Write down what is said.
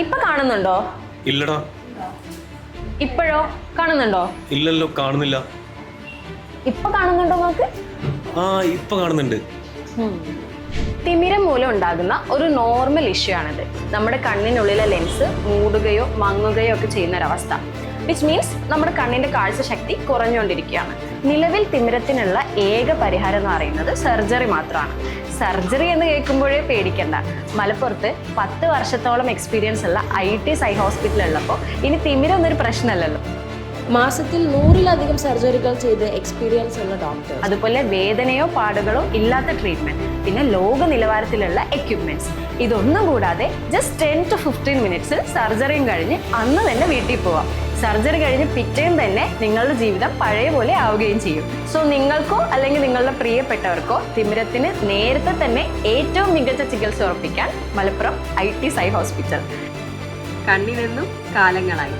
ഇപ്പൊ കാണുന്നുണ്ടോ? ഇല്ലടാ. ഇപ്പോഴോ? കാണുന്നുണ്ടോ? ഇല്ലല്ലോ, കാണുന്നില്ല. ഇപ്പൊ കാണുന്നുണ്ടോ നോക്ക്? ആ, ഇപ്പൊ കാണുന്നുണ്ട്. തിമിരം മൂലം ഉണ്ടാകുന്ന ഒരു നോർമൽ ഇഷ്യൂ ആണിത്. നമ്മുടെ കണ്ണിനുള്ളിലെ ലെൻസ് മൂടുകയോ മങ്ങുകയോ ഒക്കെ ചെയ്യുന്ന ഒരവസ്ഥ. വിച്ച് മീൻസ് നമ്മുടെ കണ്ണിന്റെ കാഴ്ച ശക്തി കുറഞ്ഞുകൊണ്ടിരിക്കുകയാണ്. നിലവിൽ തിമിരത്തിനുള്ള ഏക പരിഹാരം എന്ന് പറയുന്നത് സർജറി മാത്രമാണ്. സർജറി എന്ന് കേൾക്കുമ്പോഴേ പേടിക്കണ്ട. മലപ്പുറത്ത് 10 വർഷത്തോളം എക്സ്പീരിയൻസ് ഉള്ള IT സൈ ഹോസ്പിറ്റൽ ഉള്ളപ്പോൾ ഇനി തിമിരം ഒന്നൊരു പ്രശ്നമല്ലല്ലോ. മാസത്തിൽ 100-ലധികം സർജറികൾ ചെയ്ത് എക്സ്പീരിയൻസ് ഉള്ള ഡോക്ടർ, അതുപോലെ വേദനയോ പാടുകളോ ഇല്ലാത്ത ട്രീറ്റ്മെന്റ്, പിന്നെ ലോക നിലവാരത്തിലുള്ള എക്യുപ്മെന്റ്സ്. ഇതൊന്നും കൂടാതെ ജസ്റ്റ് 10 to 15 മിനിറ്റ്സിൽ സർജറിയും കഴിഞ്ഞ് അന്ന് തന്നെ വീട്ടിൽ പോവാം. സർജറി കഴിഞ്ഞ് പിറ്റേന്ന് തന്നെ നിങ്ങളുടെ ജീവിതം പഴയ പോലെ ആവുകയും ചെയ്യും. സോ നിങ്ങൾക്കോ അല്ലെങ്കിൽ നിങ്ങളുടെ പ്രിയപ്പെട്ടവർക്കോ തിമിരത്തിന് നേരത്തെ തന്നെ ഏറ്റവും മികച്ച ചികിത്സ ഉറപ്പിക്കാൻ മലപ്പുറം IT സൈ ഹോസ്പിറ്റൽ. കണ്ണിനെന്നും കാലങ്ങളായി.